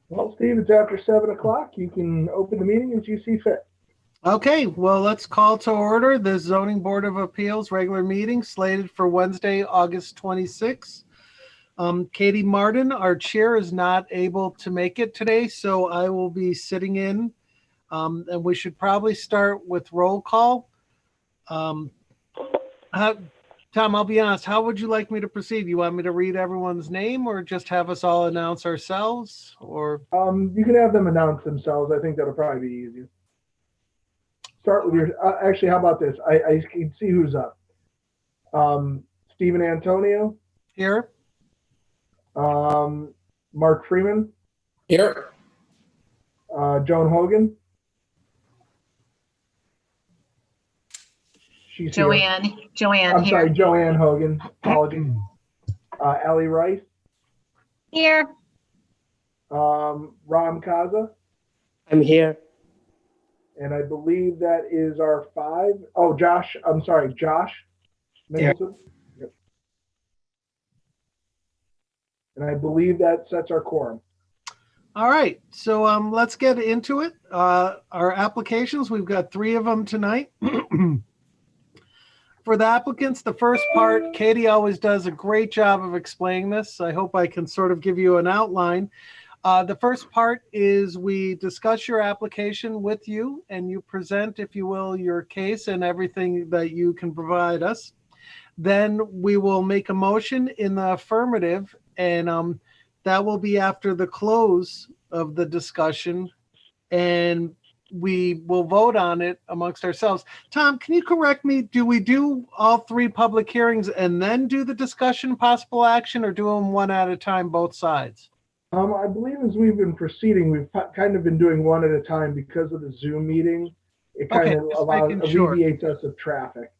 Well, Steve, it's after 7 o'clock. You can open the meeting as you see fit. Okay, well, let's call to order the Zoning Board of Appeals regular meeting slated for Wednesday, August 26th. Katie Martin, our chair, is not able to make it today, so I will be sitting in. And we should probably start with roll call. Tom, I'll be honest, how would you like me to proceed? You want me to read everyone's name or just have us all announce ourselves? Or You can have them announce themselves. I think that'll probably be easier. Start with your, actually, how about this? I can see who's up. Stephen Antonio. Here. Mark Freeman. Here. Joan Hogan. She's Joanne. here. Joanne I'm here. sorry, Joanne Hogan. Apologies. Allie Rice. Here. Ram Kaza. I'm here. And I believe that is our 5. Oh, Josh. I'm sorry, Josh Mickelson. Yep. And I believe that sets our quorum. All right, so let's get into it. Our applications, we've got 3 of them tonight. For the applicants, the first part, Katie always does a great job of explaining this. I hope I can sort of give you an outline. The first part is we discuss your application with you and you present, if you will, your case and everything that you can provide us. Then we will make a motion in the affirmative, and that will be after the close of the discussion, and we will vote on it amongst ourselves. Tom, can you correct me? Do we do all 3 public hearings and then do the discussion, possible action, or do them one at a time, both sides? I believe as we've been proceeding, we've kind of been doing one at a time because of the Zoom meeting. It kind of alleviates us of traffic.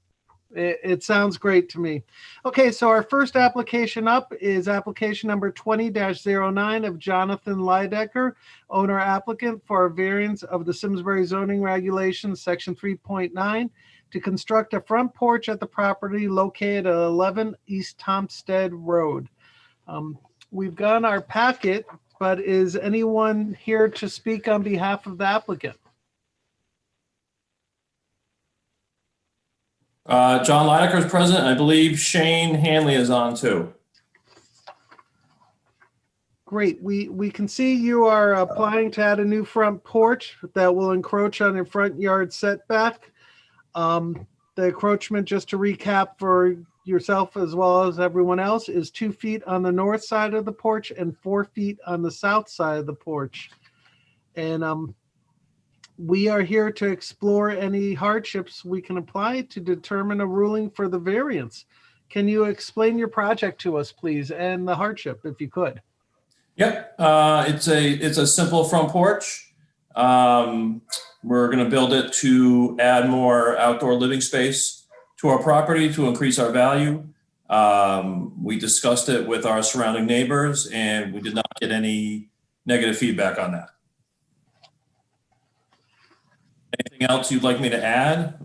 It sounds great to me. Okay, so our first application up is application number 20-09 of Jonathan Lydecker, owner applicant for a variance of the Simsbury zoning regulations, section 3.9, to construct a front porch at the property located at 11 East Thompstead Road. We've got our packet, but is anyone here to speak on behalf of the applicant? John Lydecker is present. I believe Shane Hanley is on too. Great. We can see you are applying to add a new front porch that will encroach on your front yard setback. The encroachment, just to recap for yourself as well as everyone else, is 2 feet on the north side of the porch and 4 feet on the south side of the porch. And we are here to explore any hardships we can apply to determine a ruling for the variance. Can you explain your project to us, please, and the hardship, if you could? Yep, it's a simple front porch. We're going to build it to add more outdoor living space to our property to increase our value. We discussed it with our surrounding neighbors, and we did not get any negative feedback on that. Anything else you'd like me to add?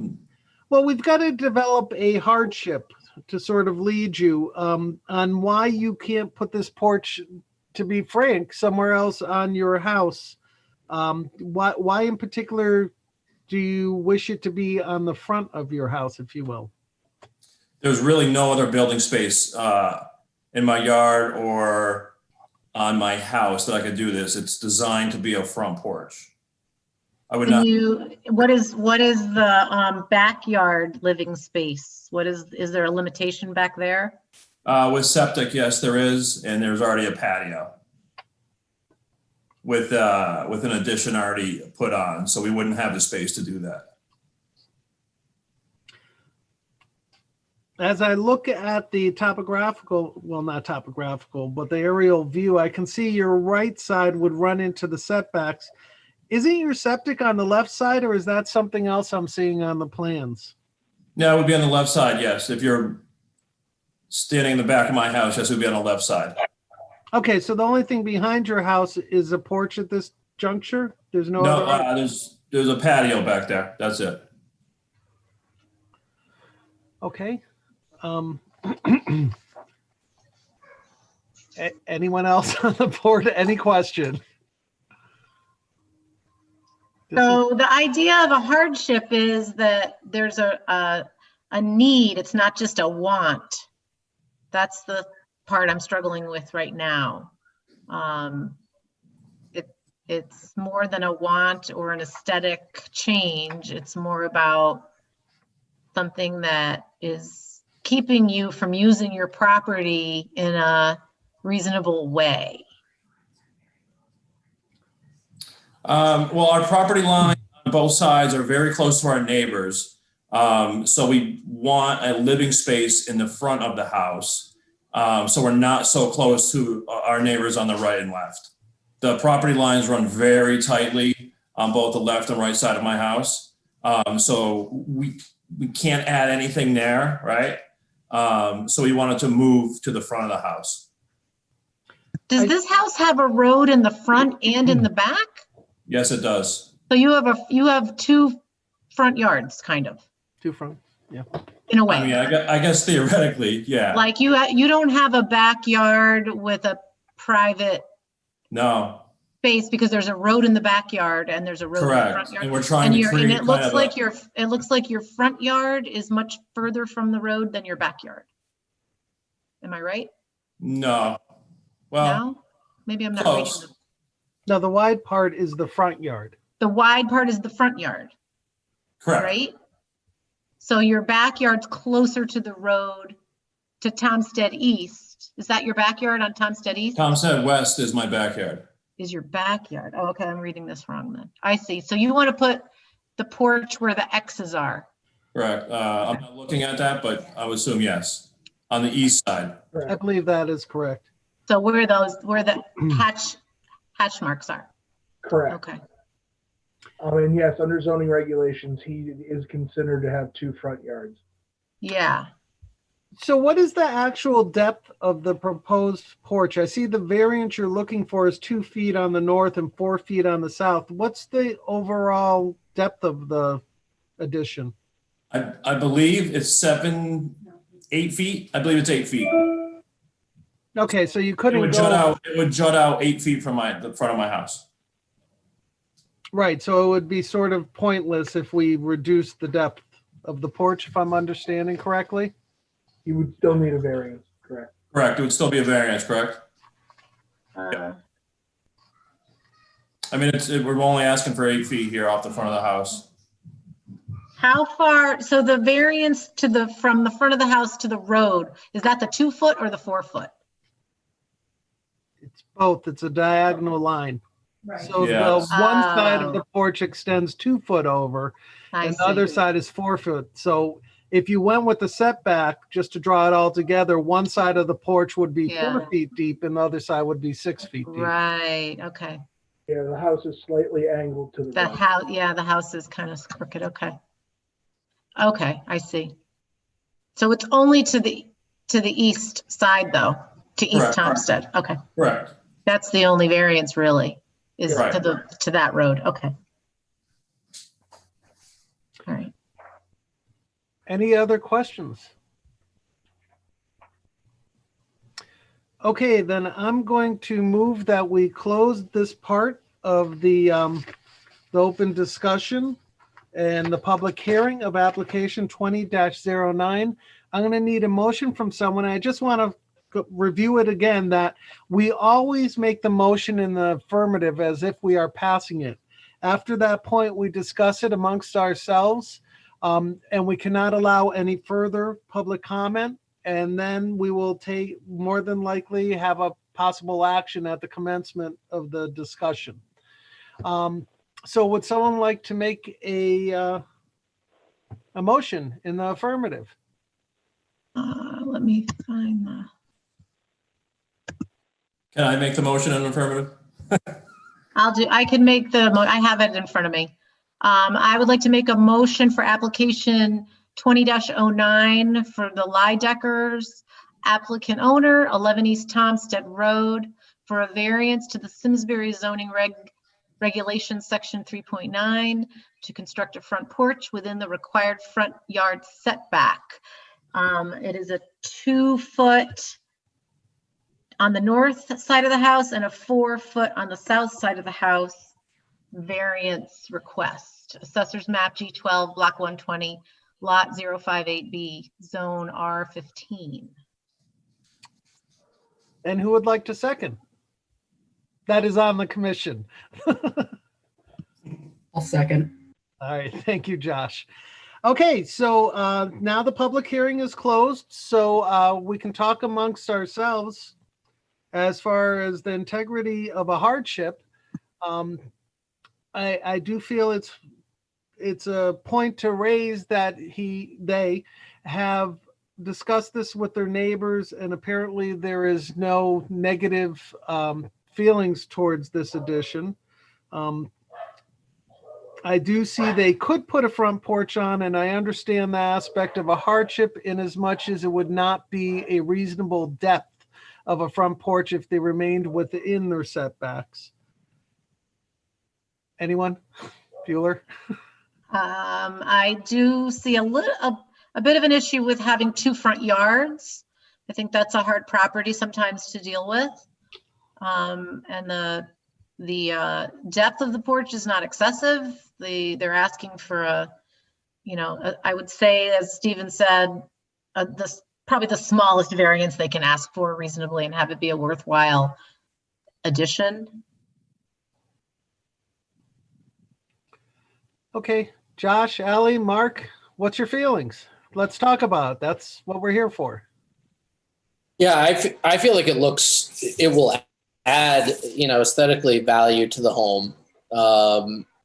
Well, we've got to develop a hardship to sort of lead you on why you can't put this porch, to be frank, somewhere else on your house. Why in particular do you wish it to be on the front of your house, if you will? There's really no other building space in my yard or on my house that I could do this. It's designed to be a front porch. I would not. What is the backyard living space? Is there a limitation back there? With septic, yes, there is, and there's already a patio with an addition already put on, so we wouldn't have the space to do that. As I look at the topographical, well, not topographical, but the aerial view, I can see your right side would run into the setbacks. Isn't your septic on the left side, or is that something else I'm seeing on the plans? No, it would be on the left side, yes. If you're standing in the back of my house, yes, it would be on the left side. Okay, so the only thing behind your house is a porch at this juncture? There's no other... there's a patio back there. That's it. Okay. Anyone else on the board? Any question? So the idea of a hardship is that there's a need, it's not just a want. That's the part I'm struggling with right now. It's more than a want or an aesthetic change. It's more about something that is keeping you from using your property in a reasonable way. Well, our property line on both sides are very close to our neighbors. So we want a living space in the front of the house. So we're not so close to our neighbors on the right and left. The property lines run very tightly on both the left and right side of my house. So we can't add anything there, right? So we wanted to move to the front of the house. Does this house have a road in the front and in the back? Yes, it does. So you have two front yards, kind of, Two front, in a way. I mean, I guess theoretically, yeah. Like you don't have a backyard with a private No, space because there's a road in the backyard and there's a road in the front correct. yard. And we're trying to create And it looks kind of like it looks like your front yard is much further from the road than your backyard. Am I right? no. Well, No? Maybe I'm not reading close. them. No, the wide part is the front yard. The wide part is the front yard, Correct. right? So your backyard's closer to the road to Thompstead East. Is that your backyard on Thompstead East? Thompstead West is my backyard. Is your backyard. Oh, okay, I'm reading this wrong then. I see. So you want to put the porch where the X's are. Correct. I'm not looking at that, but I would assume yes. On the east side. I believe that is correct. So where the hatch marks are. Correct. Okay. And yes, under zoning regulations, he is considered to have two front yards. Yeah. So what is the actual depth of the proposed porch? I see the variance you're looking for is 2 feet on the north and 4 feet on the south. What's the overall depth of the addition? I believe it's 8 feet. I believe it's 8 feet. Okay, so you It couldn't would jut out 8 feet from the front of my house. Right, so it would be sort of pointless if we reduce the depth of the porch, if I'm understanding correctly? You would still need a variance, correct? Correct. It would still be a variance, correct? I mean, we're only asking for 8 feet here off the front of the house. How far, so the variance from the front of the house to the road, is that the 2 foot or the 4 foot? It's both, it's a diagonal line. Right. So the Yes. one side of the porch extends 2 foot over, and the other side is 4 foot. So if you went with the setback, just to draw it all together, one side of the porch would be 4 feet deep and the other side would be 6 feet deep. Right, okay. Yeah, the house is slightly angled to the The right. house, yeah, the house is kind of crooked, okay. Okay, I see. So it's only to the east side though, to East Correct. Thompstead, okay. Correct. That's the only variance really, is Right. to that road, okay. All right. Any other questions? Okay, then I'm going to move that we close this part of the open discussion and the public hearing of application 20-09. I'm going to need a motion from someone. I just want to review it again, that we always make the motion in the affirmative as if we are passing it. After that point, we discuss it amongst ourselves, and we cannot allow any further public comment. And then we will more than likely have a possible action at the commencement of the discussion. So would someone like to make a motion in the affirmative? Let me find the. Can I make the motion in affirmative? I can make I have it in front of me. I would like to make a motion for application 20-09 for the Lydeckers, applicant owner, 11 East Thompstead Road, for a variance to the Simsbury zoning regulations section 3.9 to construct a front porch within the required front yard setback. It is a 2 foot on the north side of the house and a 4 foot on the south side of the house. variance request. Assessor's map G12, block 120, lot 058B, zone R15. And who would like to second? That is on the commission. I'll second. All right, thank you, Josh. Okay, so now the public hearing is closed, so we can talk amongst ourselves as far as the integrity of a hardship. I do feel it's a point to raise that they have discussed this with their neighbors, and apparently there is no negative feelings towards this addition. I do see they could put a front porch on, and I understand the aspect of a hardship in as much as it would not be a reasonable depth of a front porch if they remained within their setbacks. Anyone? Bueller? I do see a bit of an issue with having 2 front yards. I think that's a hard property sometimes to deal with. And the depth of the porch is not excessive. They're asking for I would say, as Stephen said, probably the smallest variance they can ask for reasonably and have it be a worthwhile addition. Okay, Josh, Allie, Mark, what's your feelings? Let's talk about it. That's what we're here for. Yeah, I feel like it will add, aesthetically value to the home.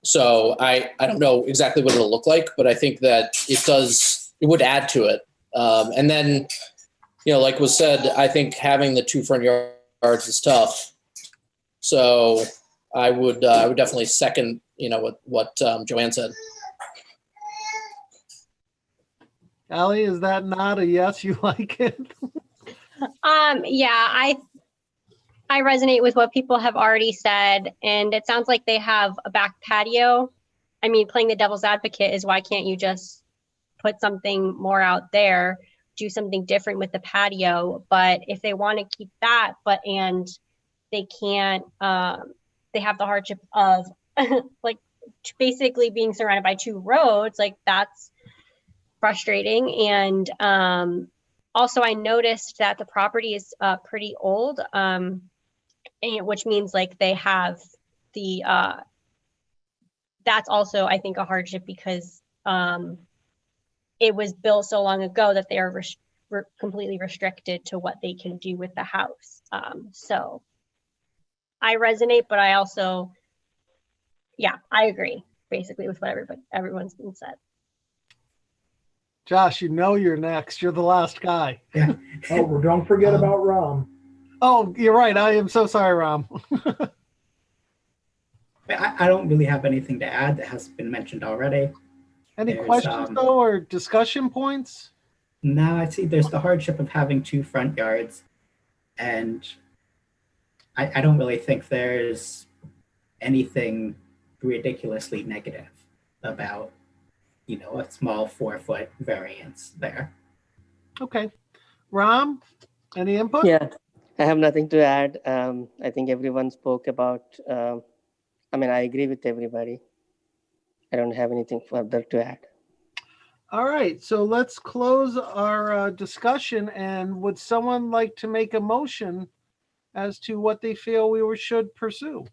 So I don't know exactly what it'll look like, but I think that it would add to it. And then, like was said, I think having the 2 front yards is tough. So I would definitely second, what Joanne said. Allie, is that not a yes? You like it? Yeah, I resonate with what people have already said, and it sounds like they have a back patio. I mean, playing the devil's advocate is, why can't you just put something more out there, do something different with the patio? But if they want to keep that, and they can't, they have the hardship of like basically being surrounded by 2 roads, like that's frustrating. And also I noticed that the property is pretty old, and which means like they have the that's also, I think, a hardship because it was built so long ago that they are completely restricted to what they can do with the house. So I resonate, but I also, I agree basically with what everyone's been said. Josh, you're next. You're the last guy. Oh, well, don't forget about Ram. Oh, you're right. I am so sorry, Ram. I don't really have anything to add that has been mentioned already. Any questions though, or discussion points? No, I see there's the hardship of having 2 front yards, and I don't really think there's anything ridiculously negative about, a small 4-foot variance there. Okay. Ram, any input? Yeah, I have nothing to add. I think everyone spoke about, I agree with everybody. I don't have anything further to add. All right, so let's close our discussion. And would someone like to make a motion as to what they feel we should pursue?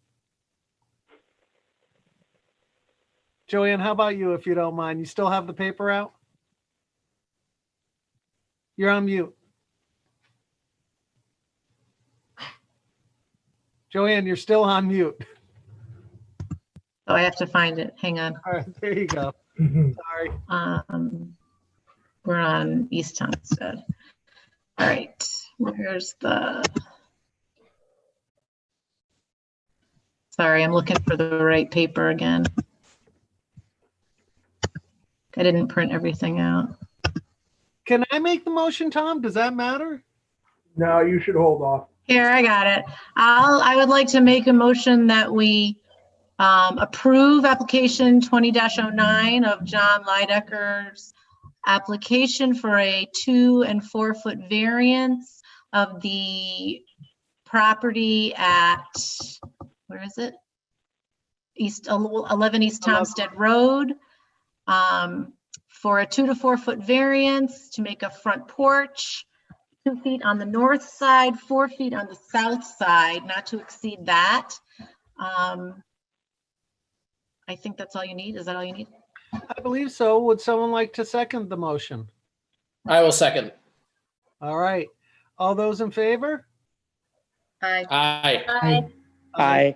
Joanne, how about you, if you don't mind? You still have the paper out? You're on mute. Joanne, you're still on mute. Oh, I have to find it. Hang on. All right, there you go. Sorry. We're on East Thompstead. All right, where's the? Sorry, I'm looking for the right paper again. I didn't print everything out. Can I make the motion, Tom? Does that matter? No, you should hold off. Here, I got it. I would like to make a motion that we approve application 20-09 of John Lydecker's application for a 2 and 4 foot variance of the property at, where is it? East 11 East Thompstead Road, for a 2 to 4 foot variance to make a front porch, 2 feet on the north side, 4 feet on the south side, not to exceed that. I think that's all you need. Is that all you need? I believe so. Would someone like to second the motion? I will second. All right. All those in favor? Aye. Aye. Aye.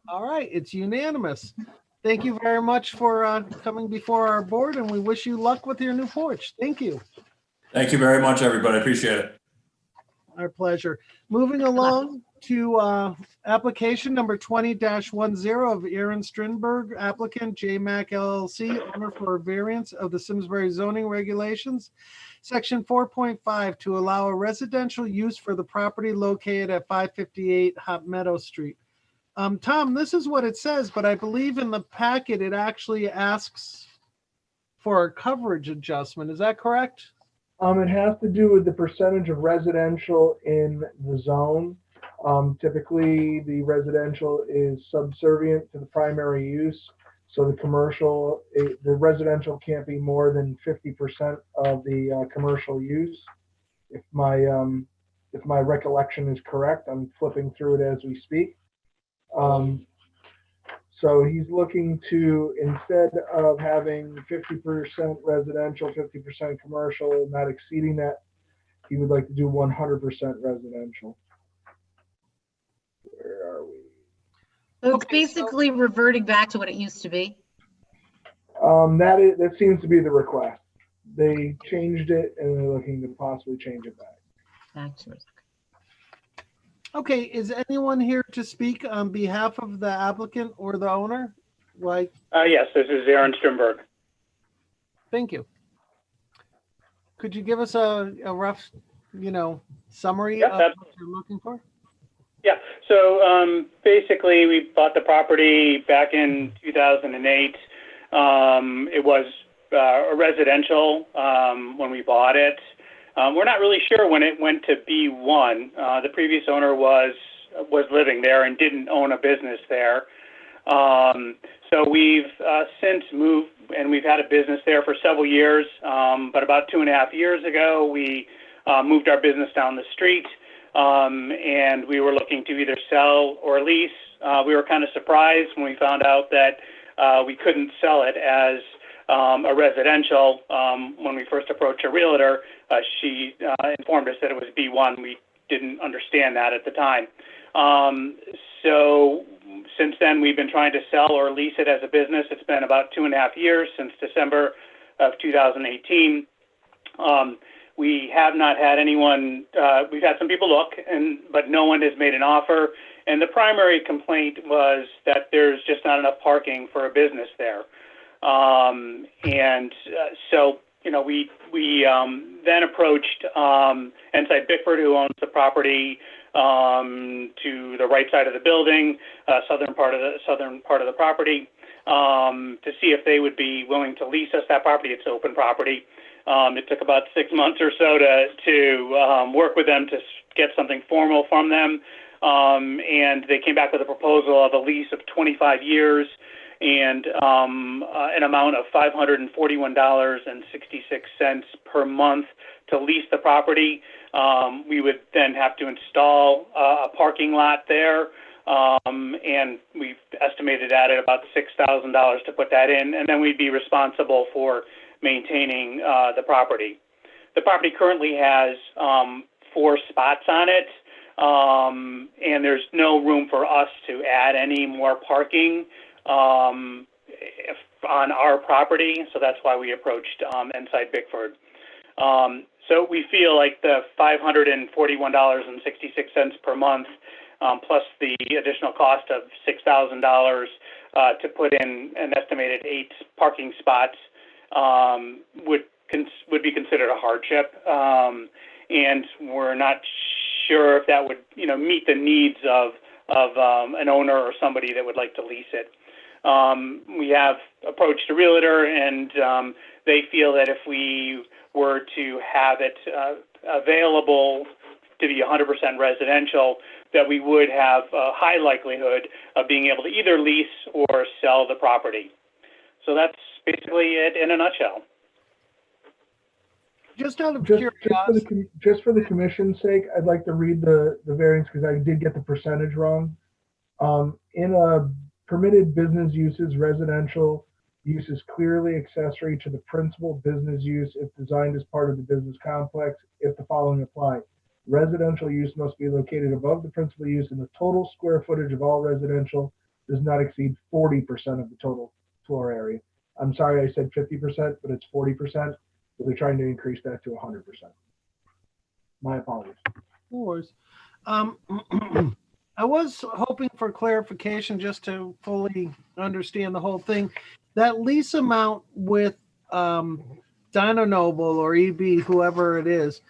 All right, it's unanimous. Thank you very much for coming before our board, and we wish you luck with your new porch. Thank you. Thank you very much, everybody. I appreciate it. Our pleasure. Moving along to application number 20-10 of Aaron Strindberg, applicant JMac LLC, owner for a variance of the Simsbury zoning regulations, section 4.5, to allow a residential use for the property located at 558 Hot Meadow Street. Tom, this is what it says, but I believe in the packet it actually asks for a coverage adjustment. Is that correct? It has to do with the percentage of residential in the zone. Typically, the residential is subservient to the primary use. So the residential can't be more than 50% of the commercial use. If my recollection is correct, I'm flipping through it as we speak. So he's looking to, instead of having 50% residential, 50% commercial, not exceeding that, he would like to do 100% residential. Where are we? So it's basically reverting back to what it used to be. That seems to be the request. They changed it and they're looking to possibly change it back. Back to it. Okay, is anyone here to speak on behalf of the applicant or the owner? Like, Yes, this is Aaron Strimberg. thank you. Could you give us a rough, summary of what you're looking for? Yeah, so basically we bought the property back in 2008. It was a residential when we bought it. We're not really sure when it went to B1. The previous owner was living there and didn't own a business there. So we've since moved, and we've had a business there for several years. But about 2.5 years ago, we moved our business down the street, and we were looking to either sell or lease. We were kind of surprised when we found out that we couldn't sell it as a residential. When we first approached a realtor, she informed us that it was B1. We didn't understand that at the time. So since then, we've been trying to sell or lease it as a business. It's been about 2.5 years, since December of 2018. We have not had anyone, we've had some people look, but no one has made an offer. And the primary complaint was that there's just not enough parking for a business there. So, we then approached Untitled Bickford, who owns the property to the right side of the building, southern part of the property, to see if they would be willing to lease us that property. It's open property. It took about 6 months or so to work with them to get something formal from them, and they came back with a proposal of a lease of 25 years. And an amount of $541.66 per month to lease the property. We would then have to install a parking lot there, and we've estimated that at about $6,000 to put that in, and then we'd be responsible for maintaining the property. The property currently has 4 spots on it, and there's no room for us to add any more parking on our property, so that's why we approached Untitled Bickford. So we feel like the $541.66 per month, plus the additional cost of $6,000 to put in an estimated 8 parking spots, would be considered a hardship, and we're not sure if that would meet the needs of an owner or somebody that would like to lease it. We have approached a realtor, and they feel that if we were to have it available to be 100% residential, that we would have a high likelihood of being able to either lease or sell the property. So that's basically it in a nutshell. Just out of Just curiosity. for the commission's sake, I'd like to read the variance because I did get the percentage wrong. In a permitted business uses, residential use is clearly accessory to the principal business use if designed as part of the business complex, if the following apply. Residential use must be located above the principal use, and the total square footage of all residential does not exceed 40% of the total floor area. I'm sorry I said 50%, but it's 40%. So they're trying to increase that to 100%. My apologies. No worries. I was hoping for clarification just to fully understand the whole thing. That lease amount with Dino Noble or EB, whoever it is,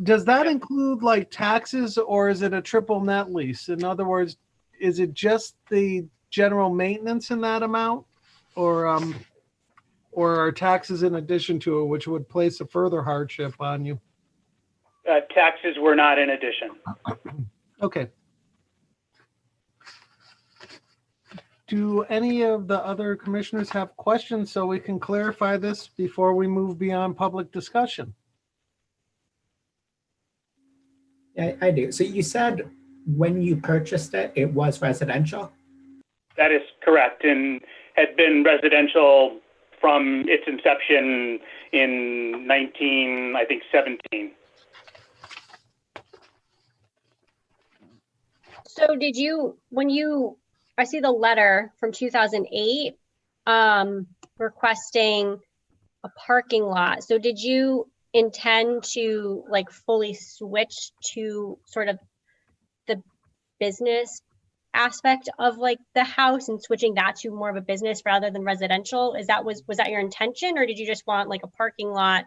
does that include like taxes or is it a triple net lease? In other words, is it just the general maintenance in that amount or are taxes in addition to it, which would place a further hardship on you? Taxes were not in addition. Okay. Do any of the other commissioners have questions so we can clarify this before we move beyond public discussion? Yeah, I do. So you said when you purchased it, it was residential? That is correct, and had been residential from its inception in 17. So did you, I see the letter from 2008 requesting a parking lot. So did you intend to like fully switch to sort of the business aspect of like the house and switching that to more of a business rather than residential? Was that your intention, or did you just want like a parking lot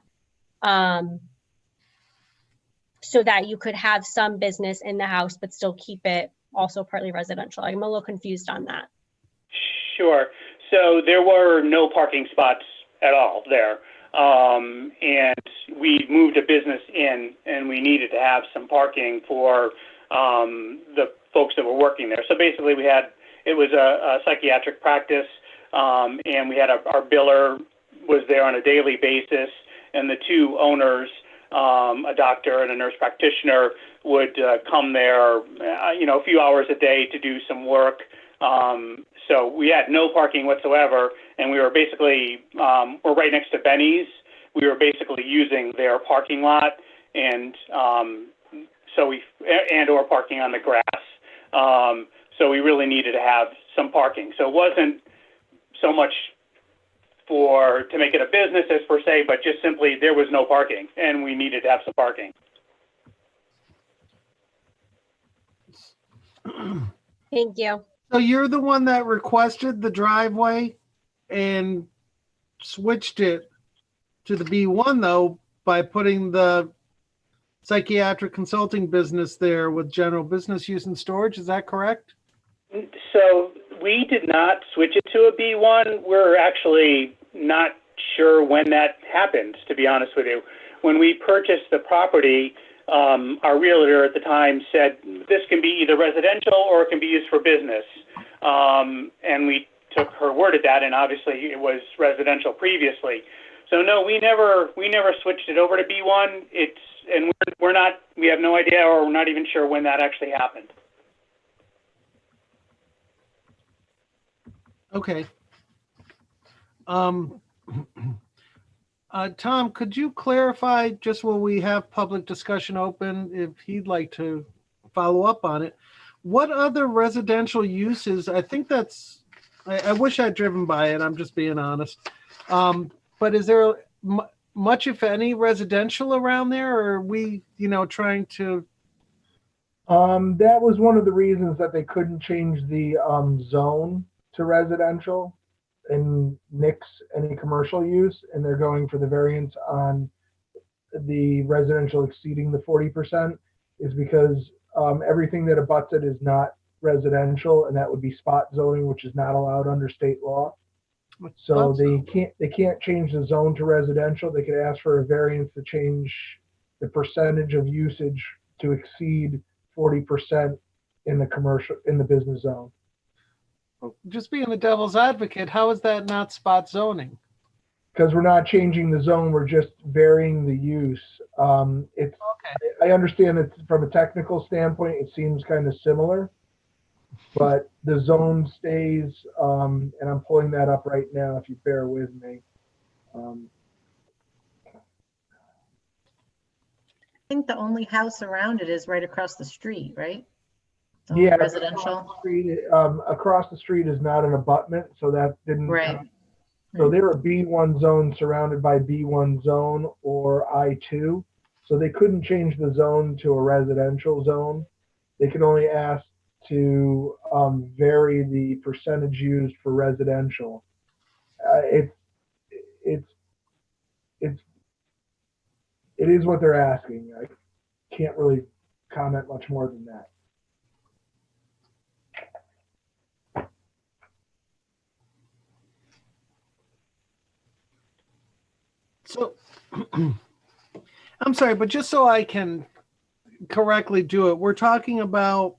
so that you could have some business in the house but still keep it also partly residential? I'm a little confused on that. Sure. So there were no parking spots at all there. And we moved a business in and we needed to have some parking for the folks that were working there. So basically it was a psychiatric practice, and we had our biller was there on a daily basis, and the two owners, a doctor and a nurse practitioner, would come there, a few hours a day to do some work. So we had no parking whatsoever, and we were basically, we're right next to Benny's. We were basically using their parking lot, and or parking on the grass. So we really needed to have some parking. So it wasn't so much to make it a business as per se, but just simply there was no parking, and we needed to have some parking. Thank you. So you're the one that requested the driveway and switched it to the B1 though by putting the psychiatric consulting business there with general business use and storage. Is that correct? So we did not switch it to a B1. We're actually not sure when that happened, to be honest with you. When we purchased the property, our realtor at the time said this can be either residential or it can be used for business. And we took her word at that, and obviously it was residential previously. So no, we never switched it over to B1. We have no idea, or we're not even sure when that actually happened. Okay. Tom, could you clarify, just when we have public discussion open, if he'd like to follow up on it, what other residential uses? I think I wish I'd driven by it. I'm just being honest. But is there much, if any, residential around there, or are we, trying to? That was one of the reasons that they couldn't change the zone to residential and nix any commercial use, and they're going for the variance on the residential exceeding the 40%, is because everything that abuts it is not residential, and that would be spot zoning, which is not allowed under state law. So they can't change the zone to residential. They could ask for a variance to change the percentage of usage to exceed 40% in the business zone. Just being the devil's advocate, how is that not spot zoning? Because we're not changing the zone, we're just varying the use. It's, Okay. I understand that from a technical standpoint, it seems kind of similar, but the zone stays, and I'm pulling that up right now if you bear with me. I think the only house around it is right across the street, right? It's only Yeah, residential. Across the street is not an abutment, so that didn't. Right. So they're a B1 zone surrounded by B1 zone or I2. So they couldn't change the zone to a residential zone. They could only ask to vary the percentage used for residential. It is what they're asking. I can't really comment much more than that. So, I'm sorry, but just so I can correctly do it, we're talking about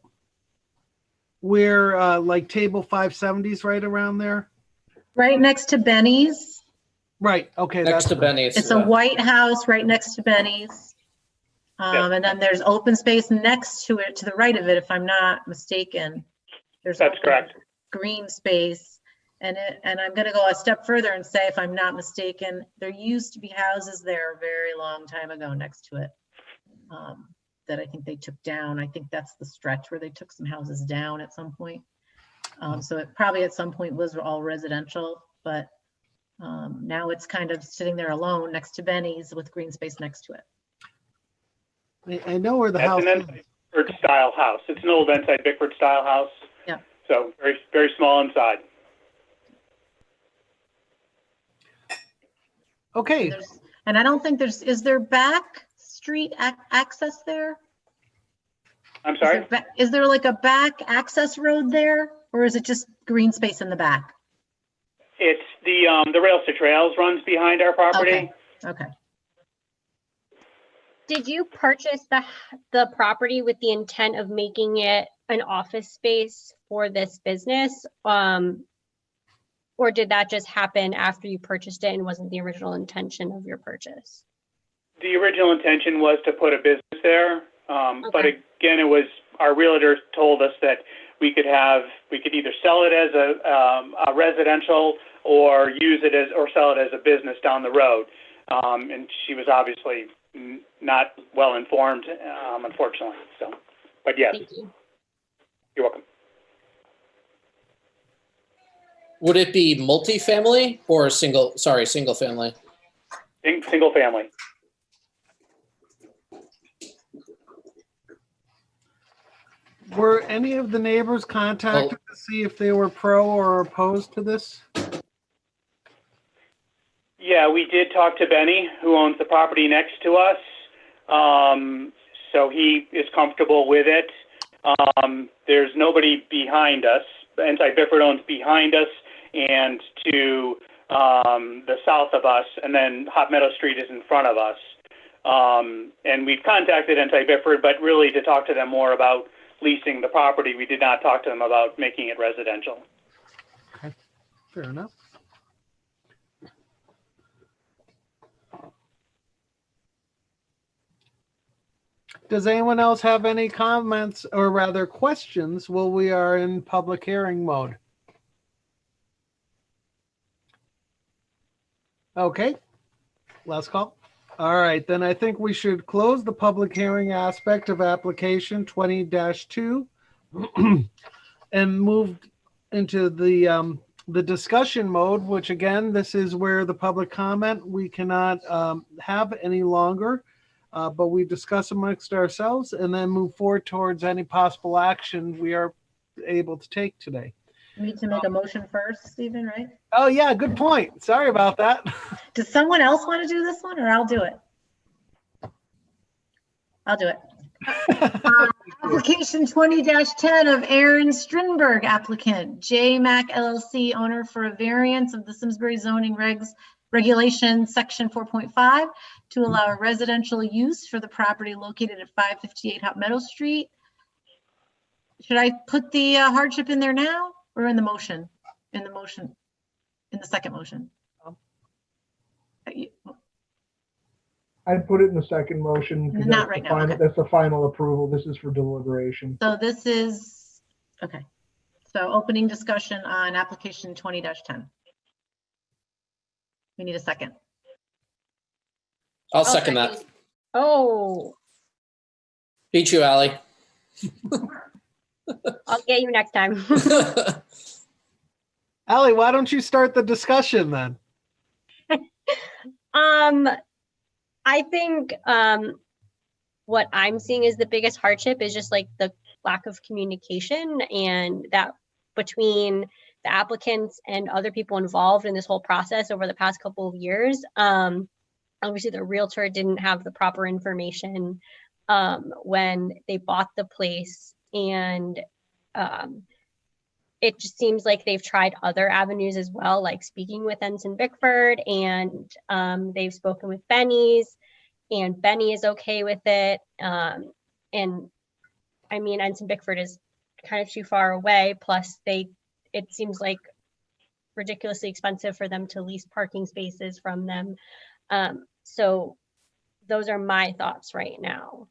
where like table 570's right around there? Right next to Benny's. Right, okay. Next to right. Benny's. It's a white house right next to Benny's. Yeah. And then there's open space next to it, to the right of it, if I'm not mistaken. There's That's open correct. green space. And I'm gonna go a step further and say, if I'm not mistaken, there used to be houses there a very long time ago next to it. That I think they took down. I think that's the stretch where they took some houses down at some point. So it probably at some point was all residential, but now it's kind of sitting there alone next to Benny's with green space next to it. I know where the That's house an is. Bickford style house. It's an old Inside Bickford style house. Yeah. So very, very small inside. Okay, And I don't think is there back street access there? I'm sorry? Is there like a back access road there, or is it just green space in the back? It's the Rails to Trails runs behind our property. Okay. Did you purchase the property with the intent of making it an office space for this business? Or did that just happen after you purchased it and wasn't the original intention of your purchase? The original intention was to put a business there. But Okay. again, it was, our realtor told us that we could either sell it as a residential or sell it as a business down the road. And she was obviously not well informed, unfortunately. So, but yes, Thank you. you're welcome. Would it be multifamily or single family? Single family. were any of the neighbors contacted to see if they were pro or opposed to this? Yeah, we did talk to Benny, who owns the property next to us. So he is comfortable with it. There's nobody behind us. Inside Bickford owns behind us and to the south of us, and then Hot Meadow Street is in front of us. And we've contacted Inside Bickford, but really to talk to them more about leasing the property. We did not talk to them about making it residential. Okay, fair enough. Does anyone else have any comments or rather questions while we are in public hearing mode? Okay, last call. All right, then I think we should close the public hearing aspect of application 20-2 and move into the discussion mode, which again, this is where the public comment we cannot have any longer. But we discuss amongst ourselves and then move forward towards any possible action we are able to take today. We need to make a motion first, Stephen, right? Oh yeah, good point. Sorry about that. Does someone else want to do this one, or I'll do it? I'll do it. Application 20-10 of Aaron Strindberg, applicant, J Mac LLC, owner for a variance of the Simsbury zoning regulation section 4.5 to allow a residential use for the property located at 558 Hot Meadow Street. should I put the hardship in there now or in the motion? In the motion, in the second motion? I'd put it in the second motion. 'Cause Not that's right the now, final- okay. That's the final approval. This is for deliberation. So this is, okay. So opening discussion on application 20-10. We need a second. I'll second that. Oh, Beat you, Ally. I'll get you next time. Allie, why don't you start the discussion then? I think what I'm seeing is the biggest hardship is just like the lack of communication, and that between the applicants and other people involved in this whole process over the past couple of years. Obviously the realtor didn't have the proper information when they bought the place, and it just seems like they've tried other avenues as well, like speaking with Ensign Bickford, and they've spoken with Benny's, and Benny is okay with it. And I mean, Ensign Bickford is kind of too far away. Plus, it seems like ridiculously expensive for them to lease parking spaces from them. So those are my thoughts right now.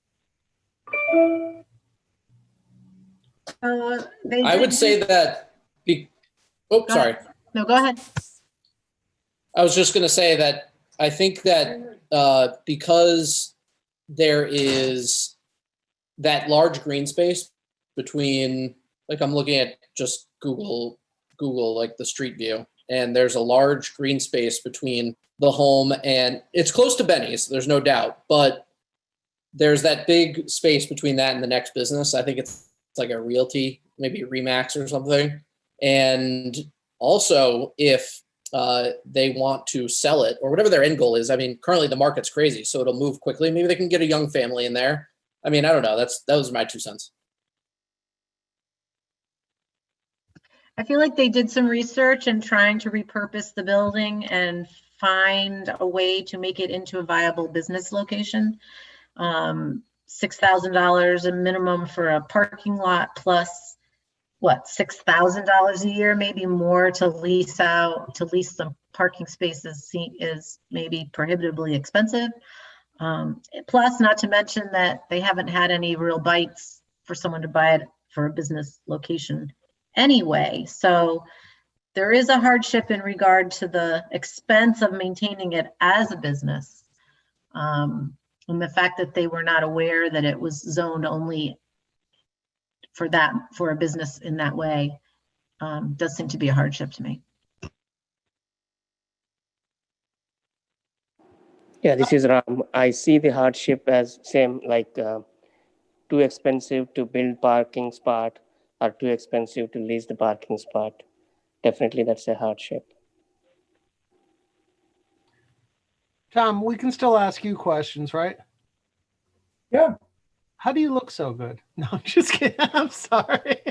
I would say that, sorry. No, go ahead. I was just going to say that I think that because there is that large green space between, like I'm looking at just Google like the street view, and there's a large green space between the home and it's close to Benny's, there's no doubt, but there's that big space between that and the next business. I think it's like a Realty, maybe Remax or something. And also if they want to sell it or whatever their end goal is, I mean, currently the market's crazy, so it'll move quickly. Maybe they can get a young family in there. I mean, I don't know. That was my 2 cents. I feel like they did some research and trying to repurpose the building and find a way to make it into a viable business location. $6,000 a minimum for a parking lot plus what, $6,000 a year, maybe more to lease some parking spaces is maybe prohibitively expensive. Plus, not to mention that they haven't had any real bites for someone to buy it for a business location anyway. So there is a hardship in regard to the expense of maintaining it as a business. And the fact that they were not aware that it was zoned only for a business in that way does seem to be a hardship to me. Yeah, this is Ram. I see the hardship as same, like too expensive to build parking spot or too expensive to lease the parking spot. Definitely that's a hardship. Tom, we can still ask you questions, right? Yeah. How do you look so good? No, I'm just kidding. I'm sorry.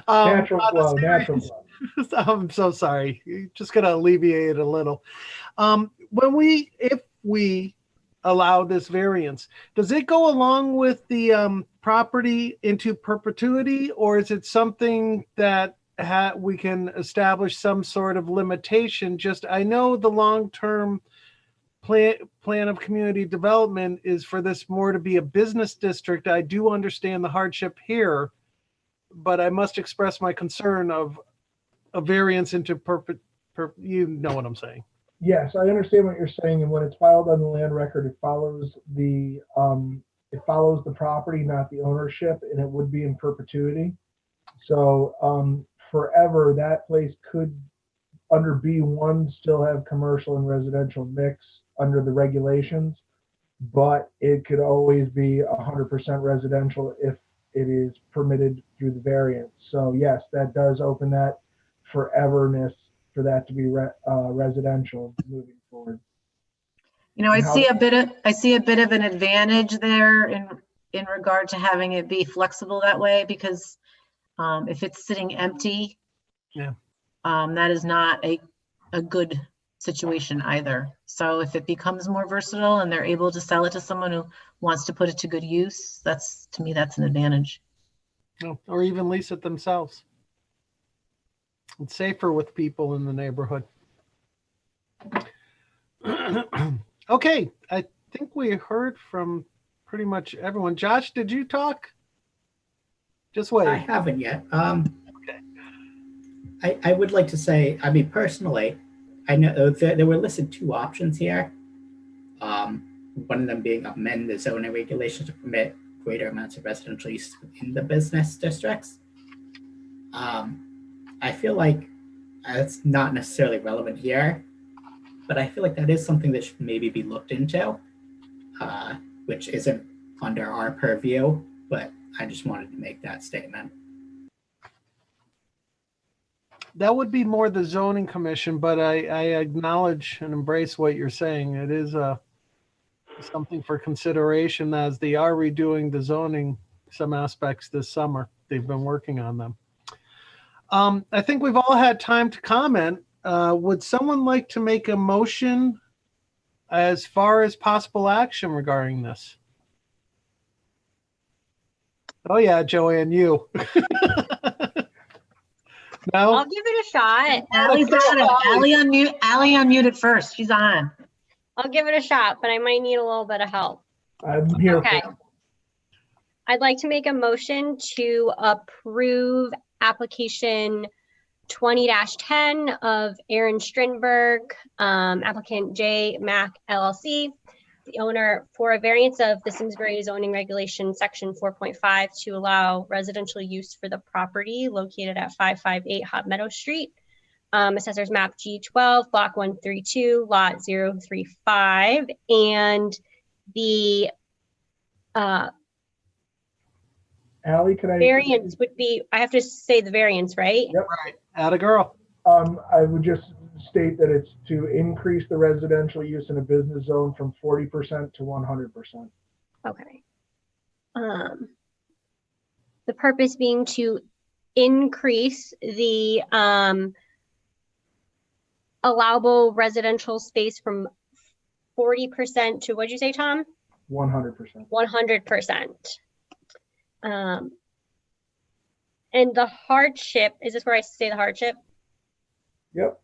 Natural glow, natural glow. I'm so sorry. Just gonna alleviate it a little. If we allow this variance, does it go along with the property into perpetuity, or is it something that we can establish some sort of limitation? I know the long-term plan of community development is for this more to be a business district. I do understand the hardship here, but I must express my concern of a variance into you know what I'm saying. Yes, I understand what you're saying, and when it's filed on the land record, it follows the property, not the ownership, and it would be in perpetuity. So forever, that place could, under B1, still have commercial and residential mix under the regulations, but it could always be 100% residential if it is permitted through the variance. So yes, that does open that foreverness for that to be residential moving forward. You know, I see a bit of an advantage there in regard to having it be flexible that way, because if it's sitting empty, yeah, that is not a good situation either. So if it becomes more versatile and they're able to sell it to someone who wants to put it to good use, to me, that's an advantage. No, or even lease it themselves. It's safer with people in the neighborhood. Okay, I think we heard from pretty much everyone. Josh, did you talk? Just I wait. haven't yet. Okay. I would like to say, I mean, personally, I know there were listed two options here. One of them being amend the zoning regulations to permit greater amounts of residential use in the business districts. I feel like it's not necessarily relevant here, but I feel like that is something that should maybe be looked into, which isn't under our purview, but I just wanted to make that statement. That would be more the zoning commission, but I acknowledge and embrace what you're saying. It is something for consideration as they are redoing the zoning, some aspects this summer. They've been working on them. I think we've all had time to comment. Would someone like to make a motion as far as possible action regarding this? Oh yeah, Joanne, you. No? I'll give it a shot. Allie's on it. Allie unmuted first. She's on. I'll give it a shot, but I might need a little bit of help. I'm here. Okay. I'd like to make a motion to approve application 20-10 of Aaron Strindberg, applicant J Mac LLC, the owner, for a variance of the Simsbury zoning regulation section 4.5 to allow residential use for the property located at 558 Hot Meadow Street. Assessors map G12, block 132, lot 035. And the Allie, can I? variance would be, I have to say the variance, right? Yep. Right. Atta girl. I would just state that it's to increase the residential use in a business zone from 40% to 100%. Okay. The purpose being to increase the allowable residential space from 40% to, what'd you say, Tom? 100%. 100%. And the hardship, is this where I say the hardship? Yep.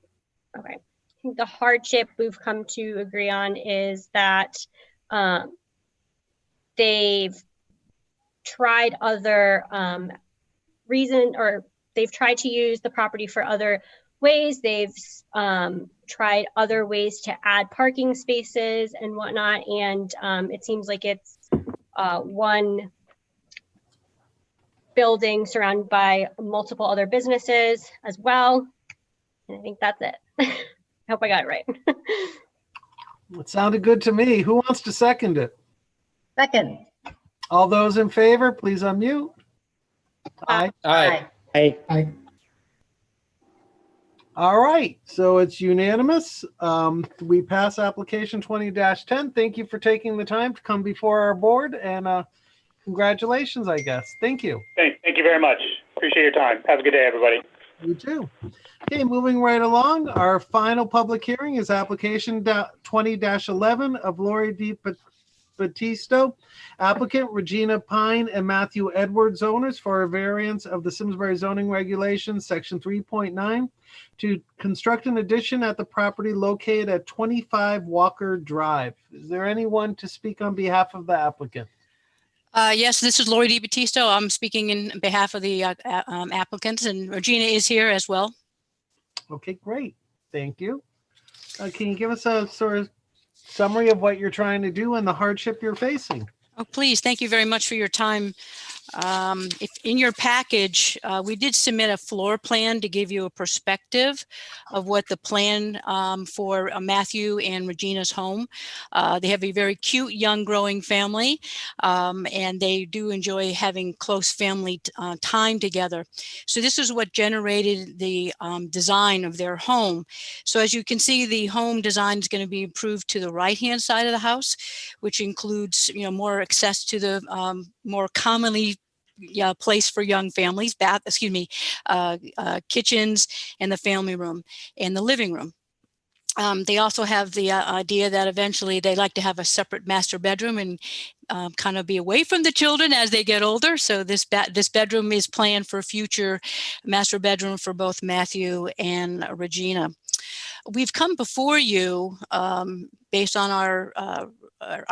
Okay. I think the hardship we've come to agree on is that they've tried other they've tried to use the property for other ways. They've tried other ways to add parking spaces and whatnot. And it seems like it's one building surrounded by multiple other businesses as well. And I think that's it. I hope I got it right. It sounded good to me. Who wants to second it? Second. All those in favor, please unmute. Aye. Aye. I All right, so it's unanimous. We pass application 20-10. Thank you for taking the time to come before our board, and congratulations, I guess. Thank you. Thank you very much. Appreciate your time. Have a good day, everybody. You too. Okay, moving right along. Our final public hearing is application 20-11 of Laurie D. Batista, applicant Regina Pine and Matthew Edwards, owners, for a variance of the Simsbury zoning regulations, section 3.9, to construct an addition at the property located at 25 Walker Drive. Is there anyone to speak on behalf of the applicant? Yes, this is Laurie D. Batista. I'm speaking in behalf of the applicants, and Regina is here as well. Okay, great. Thank you. Can you give us a sort of summary of what you're trying to do and the hardship you're facing? Oh, please. Thank you very much for your time. If in your package, we did submit a floor plan to give you a perspective of what the plan for Matthew and Regina's home. They have a very cute, young, growing family, and they do enjoy having close family time together. So this is what generated the design of their home. So as you can see, the home design is going to be improved to the right-hand side of the house, which includes, more access to the more commonly place for young families, kitchens, and the family room and the living room. They also have the idea that eventually they like to have a separate master bedroom and kind of be away from the children as they get older. So this bedroom is planned for a future master bedroom for both Matthew and Regina. We've come before you based on our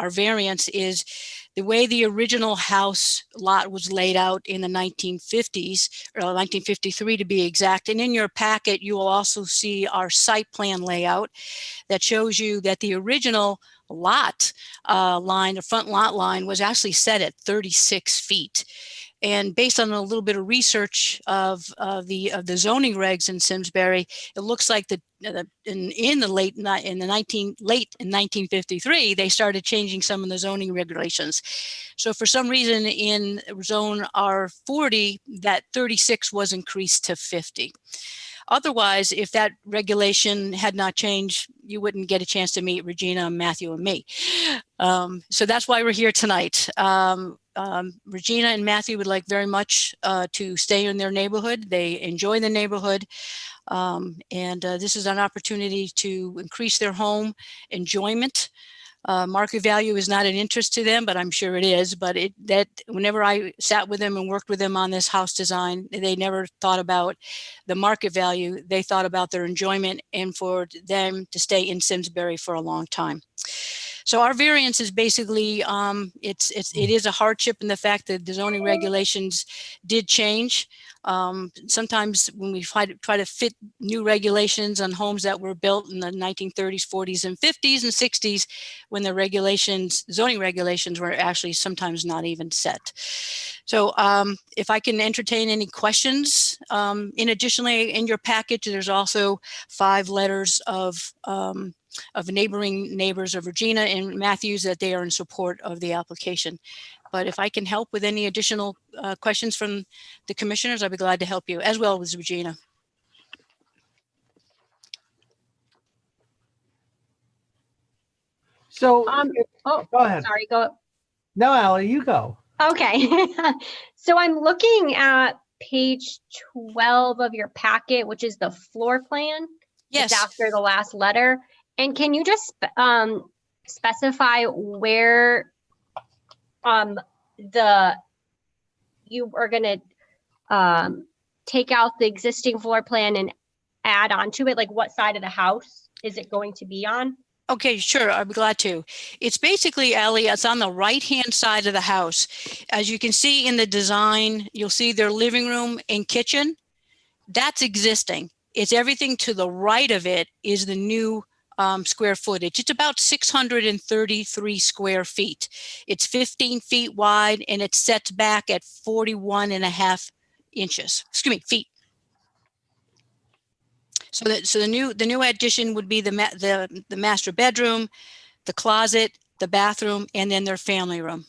variance is the way the original house lot was laid out in the 1950s, or 1953 to be exact. And in your packet, you will also see our site plan layout that shows you that the original lot line, the front lot line, was actually set at 36 feet. And based on a little bit of research of the zoning regs in Simsbury, it looks like in 1953 they started changing some of the zoning regulations. So for some reason in zone R40, that 36 was increased to 50. Otherwise, if that regulation had not changed, you wouldn't get a chance to meet Regina, Matthew, and me. So that's why we're here tonight. Regina and Matthew would like very much to stay in their neighborhood. They enjoy the neighborhood. And this is an opportunity to increase their home enjoyment. Market value is not an interest to them, but I'm sure it is. But whenever I sat with them and worked with them on this house design, they never thought about the market value. They thought about their enjoyment and for them to stay in Simsbury for a long time. So our variance is basically, it is a hardship in the fact that the zoning regulations did change. Sometimes when we try to fit new regulations on homes that were built in the 1930s, 40s, and 50s and 60s, when the zoning regulations were actually sometimes not even set. So if I can entertain any questions, additionally in your package, there's also 5 letters of neighboring neighbors of Regina and Matthews that they are in support of the application. But if I can help with any additional questions from the commissioners, I'd be glad to help you, as well as Regina. So, go ahead. Sorry, go. No, Allie, you go. Okay. So I'm looking at page 12 of your packet, which is the floor plan. Yes. It's after the last letter. And can you just specify where you are going to take out the existing floor plan and add onto it? Like what side of the house is it going to be on? Okay, sure. I'd be glad to. It's basically, Ellie, it's on the right-hand side of the house. As you can see in the design, you'll see their living room and kitchen. That's existing. It's everything to the right of it is the new square footage. It's about 633 square feet. It's 15 feet wide and it sets back at 41.5 inches. Excuse me, feet. So the new addition would be the master bedroom, the closet, the bathroom, and then their family room.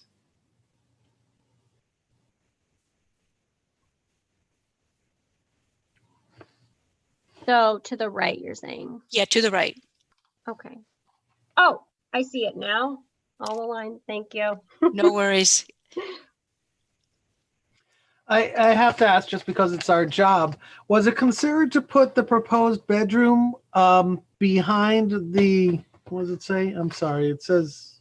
So to the right, you're saying? Yeah, to the right. Okay. Oh, I see it now. All aligned. Thank you. No worries. I have to ask, just because it's our job, was it considered to put the proposed bedroom behind the, what does it say? I'm sorry, it says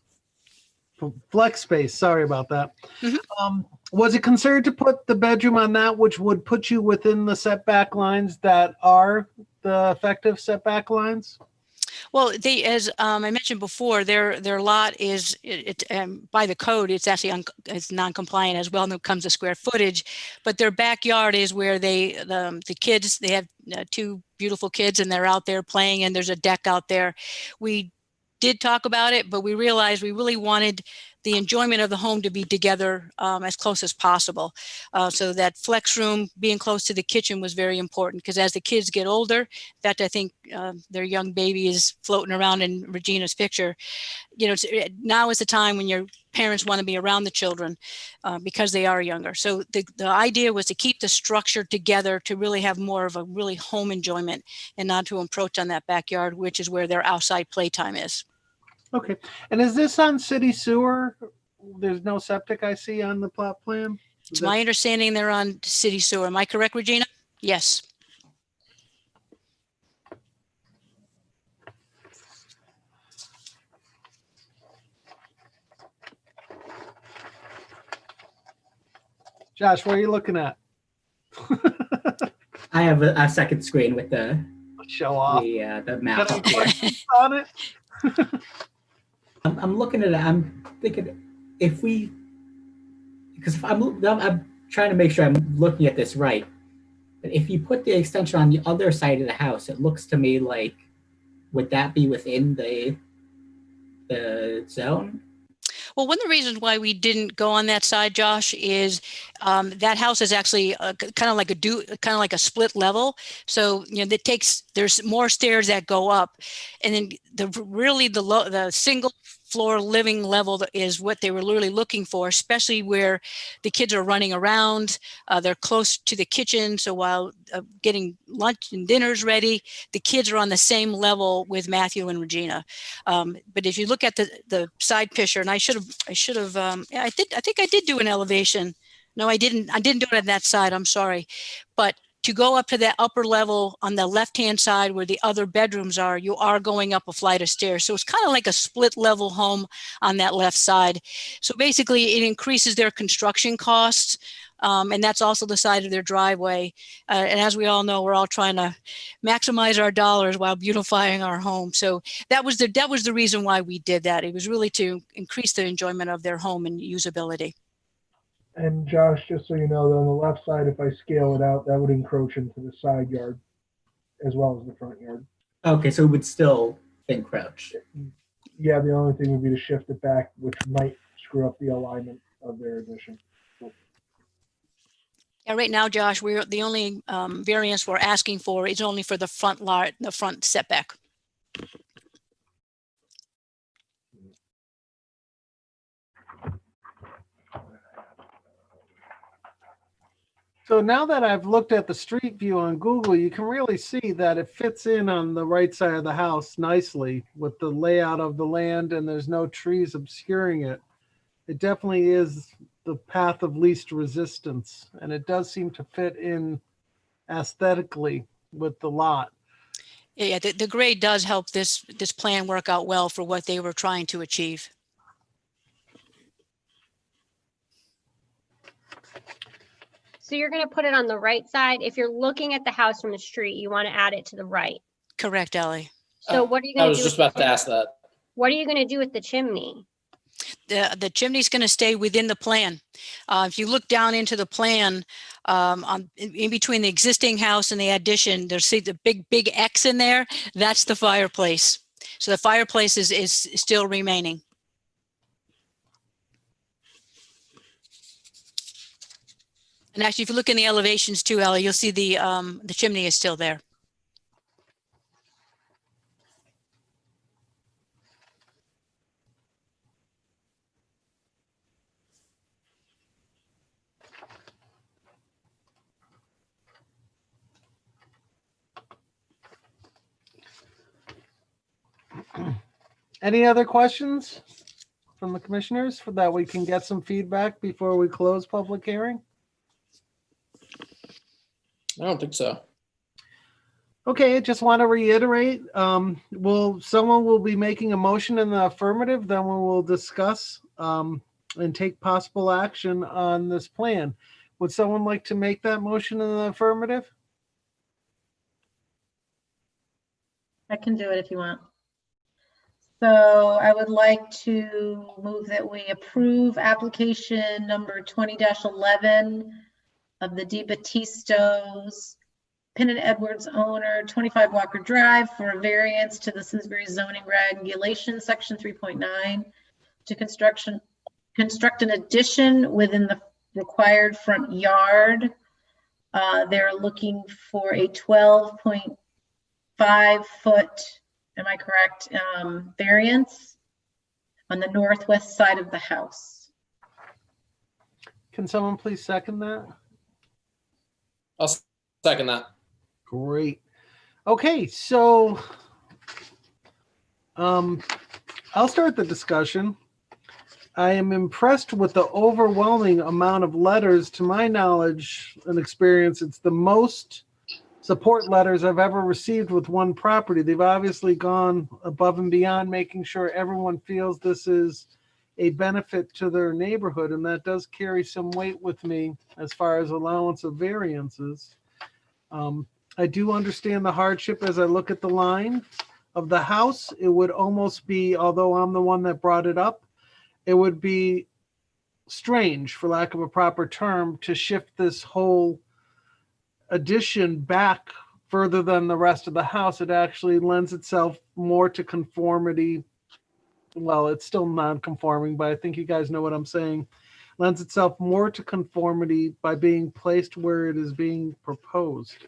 flex space. Sorry about that. Mm-hmm. Was it considered to put the bedroom on that, which would put you within the setback lines that are the effective setback lines? Well, as I mentioned before, their lot is by the code. It's actually it's non-compliant as well when it comes to square footage. But their backyard is where the kids. They have 2 beautiful kids, and they're out there playing. And there's a deck out there. We did talk about it, but we realized we really wanted the enjoyment of the home to be together as close as possible. So that flex room being close to the kitchen was very important, because as the kids get older, in fact, I think their young baby is floating around in Regina's picture. Now is the time when your parents want to be around the children because they are younger. So the idea was to keep the structure together to really have more of a really home enjoyment and not to encroach on that backyard, which is where their outside playtime is. Okay. And is this on city sewer? There's no septic I see on the plot plan? It's my understanding they're on city sewer. Am I correct, Regina? Yes. Josh, what are you looking at? I have a second screen with the Show off. the map Got up any here. questions on it? I'm looking at it. I'm thinking if we, because if I'm trying to make sure I'm looking at this right. But if you put the extension on the other side of the house, it looks to me like, would that be within the zone? Well, one of the reasons why we didn't go on that side, Josh, is that house is actually kind of like a split level. So there's more stairs that go up, and then the single floor living level is what they were literally looking for, especially where the kids are running around. They're close to the kitchen, so while getting lunch and dinners ready, the kids are on the same level with Matthew and Regina. But if you look at the side picture, and I think I did do an elevation. No, I didn't do it on that side. I'm sorry. But to go up to that upper level on the left-hand side where the other bedrooms are, you are going up a flight of stairs. So it's kind of like a split level home on that left side. So basically it increases their construction costs. And that's also the side of their driveway. And as we all know, we're all trying to maximize our dollars while beautifying our home. So that was the reason why we did that. It was really to increase the enjoyment of their home and usability. And Josh, just so you know, on the left side, if I scale it out, that would encroach into the side yard as well as the front yard. Okay, so it would still encroach. Yeah, the only thing would be to shift it back, which might screw up the alignment of their addition. Yeah, right now, Josh, we're the only variance we're asking for is only for the front setback. So now that I've looked at the street view on Google, you can really see that it fits in on the right side of the house nicely with the layout of the land, and there's no trees obscuring it. It definitely is the path of least resistance, and it does seem to fit in aesthetically with the lot. Yeah, the grade does help this plan work out well for what they were trying to achieve. So you're going to put it on the right side. If you're looking at the house from the street, you want to add it to the right. Correct, Ellie. So what are you going to do? I was just about to ask that. What are you going to do with the chimney? The chimney's going to stay within the plan. If you look down into the plan, in between the existing house and the addition, there's the big X in there. That's the fireplace. So the fireplace is still remaining. And actually, if you look in the elevations too, Ellie, you'll see the chimney is still there. Any other questions from the commissioners for that we can get some feedback before we close public hearing? I don't think so. Okay, I just want to reiterate, someone will be making a motion in the affirmative, then we will discuss and take possible action on this plan. Would someone like to make that motion in the affirmative? I can do it if you want. So I would like to move that we approve application number 20-11 of the Batistas, Pin and Edwards owner, 25 Walker Drive, for a variance to the Simsbury zoning regulation, section 3.9, to construct an addition within the required front yard. They're looking for a 12.5 foot, am I correct, variance on the northwest side of the house. Can someone please second that? I'll second that. Great. Okay, so I'll start the discussion. I am impressed with the overwhelming amount of letters. To my knowledge and experience, it's the most support letters I've ever received with one property. They've obviously gone above and beyond making sure everyone feels this is a benefit to their neighborhood, and that does carry some weight with me as far as allowance of variances. I do understand the hardship as I look at the line of the house. It would almost be, although I'm the one that brought it up, it would be strange, for lack of a proper term, to shift this whole addition back further than the rest of the house. It actually lends itself more to conformity. Well, it's still non-conforming, but I think you guys know what I'm saying. Lends itself more to conformity by being placed where it is being proposed.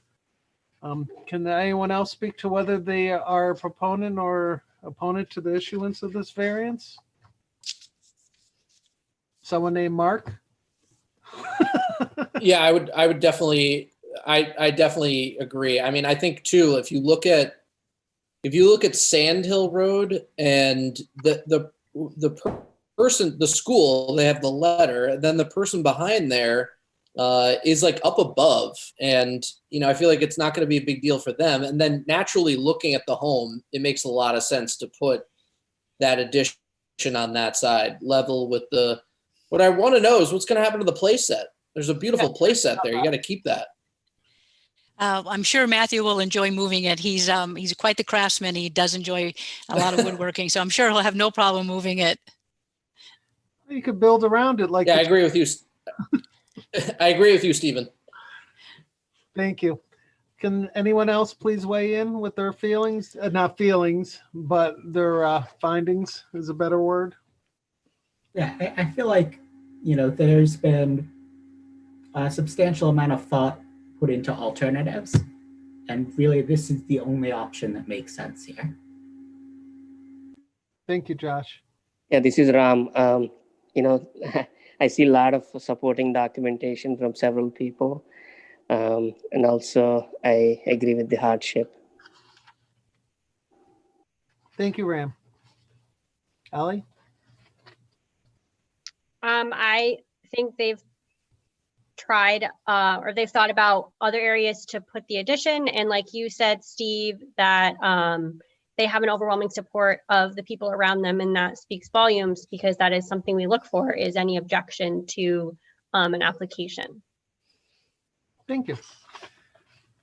Can anyone else speak to whether they are a proponent or opponent to the issuance of this variance? Someone named Mark? Yeah, I would definitely, I definitely agree. I mean, I think too, if you look at Sand Hill Road and the person, the school, they have the letter, and then the person behind there is like up above, and I feel like it's not going to be a big deal for them. And then naturally, looking at the home, it makes a lot of sense to put that addition on that side, level with the. What I want to know is what's going to happen to the play set. There's a beautiful play set there. You got to keep that. I'm sure Matthew will enjoy moving it. He's quite the craftsman. He does enjoy a lot of woodworking, so I'm sure he'll have no problem moving it. You could build around it like. Yeah, I agree with you. I agree with you, Stephen. Thank you. Can anyone else please weigh in with their feelings? Not feelings, but their findings is a better word. Yeah, I feel like, there's been a substantial amount of thought put into alternatives. And really, this is the only option that makes sense here. Thank you, Josh. Yeah, this is Ram. I see a lot of supporting documentation from several people. And also, I agree with the hardship. Thank you, Ram. Ali? I think they've tried or they've thought about other areas to put the addition. And like you said, Steve, that they have an overwhelming support of the people around them. And that speaks volumes, because that is something we look for, is any objection to an application. Thank you.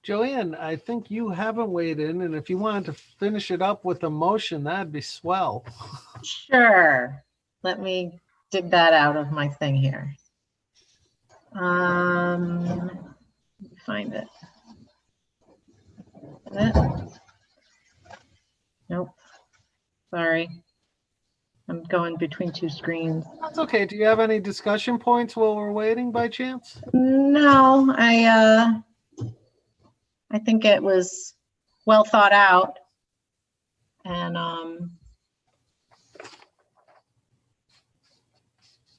Joanne, I think you haven't weighed in, and if you wanted to finish it up with a motion, that'd be swell. Sure. Let me dig that out of my thing here. Find it. Is it? Nope. Sorry. I'm going between two screens. That's okay. Do you have any discussion points while we're waiting by chance? No, I think it was well thought out, and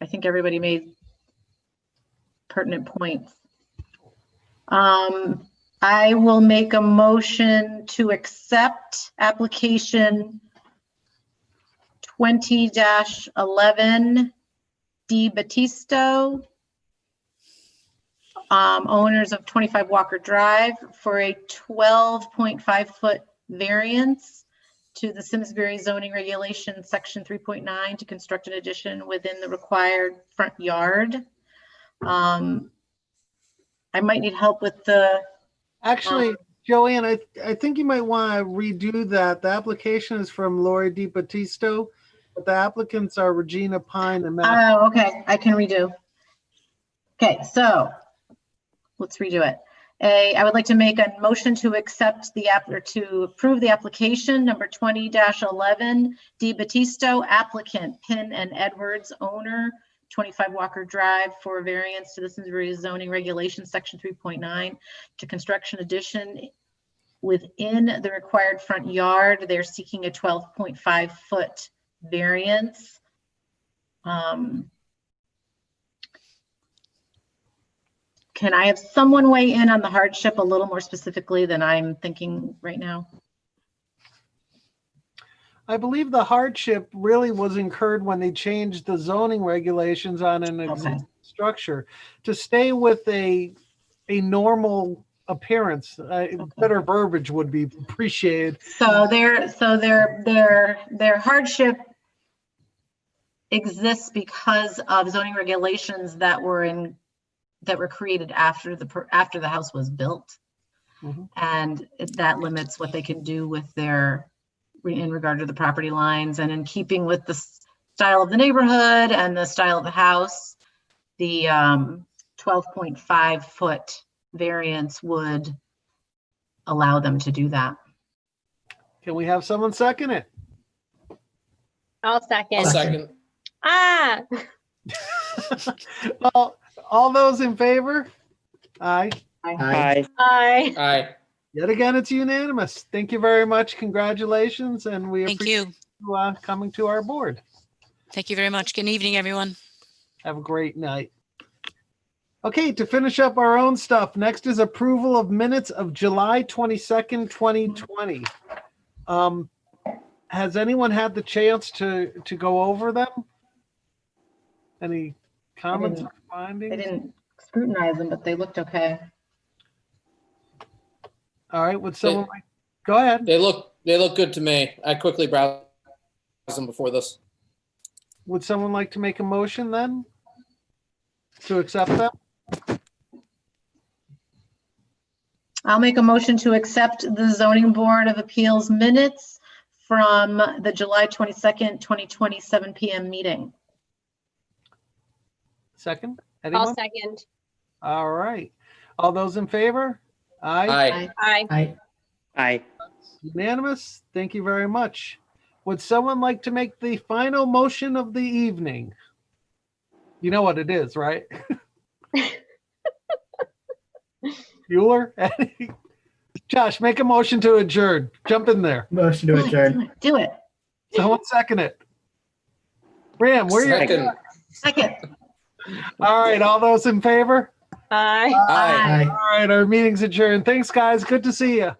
I think everybody made pertinent points. I will make a motion to accept application 20-11 D Batista, owners of 25 Walker Drive, for a 12.5 foot variance to the Simsbury zoning regulation section 3.9 to construct an addition within the required front yard. I might need help with the. Actually, Joanne, I think you might want to redo that. The application is from Laurie D. Batista, but the applicants are Regina Pine and Matt. Oh, okay. I can redo. Okay, so let's redo it. I would like to make a motion to accept to approve the application number 20-11 D Batista, applicant Pin and Edwards, owner 25 Walker Drive, for variance to the Simsbury zoning regulation section 3.9 to construction addition within the required front yard. They're seeking a 12.5 foot variance. Can I have someone weigh in on the hardship a little more specifically than I'm thinking right now? I believe the hardship really was incurred when they changed the zoning regulations on an existing structure to stay with a normal appearance. Better verbiage would be appreciated. So their hardship exists because of zoning regulations that were created after the house was built. Mhm. And that limits what they can do with in regard to the property lines, and in keeping with the style of the neighborhood and the style of the house, the 12.5 foot variance would allow them to do that. Can we have someone second it? I'll second. I'll second. Ah, Well, all those in favor? Aye. Aye. aye. Aye. Yet again, it's unanimous. Thank you very much. Congratulations, and we Thank appreciate you. you coming to our board. Thank you very much. Good evening, everyone. Have a great night. Okay, to finish up our own stuff, next is approval of minutes of July 22nd, 2020. Has anyone had the chance to go over them? Any comments or I findings? didn't scrutinize them, but they looked okay. All right, would someone like, go ahead. They look good to me. I quickly browsed them before this. Would someone like to make a motion then to accept them? I'll make a motion to accept the zoning board of appeals minutes from the July 22nd, 2020, 7 p.m. meeting. Second? I'll Anyone? second. All right. All those in favor? Aye. Aye. Aye. Aye. Aye. Unanimous? Thank you very much. Would someone like to make the final motion of the evening? You know what it is, right? Bueller? Josh, make a motion to adjourn. Jump in there. Motion to adjourn. Do it. Someone second it. Ram, where you? Second. Second. All right, all those in favor? Aye. Aye. Aye. All right, our meeting's adjourned. Thanks, guys. Good to see you.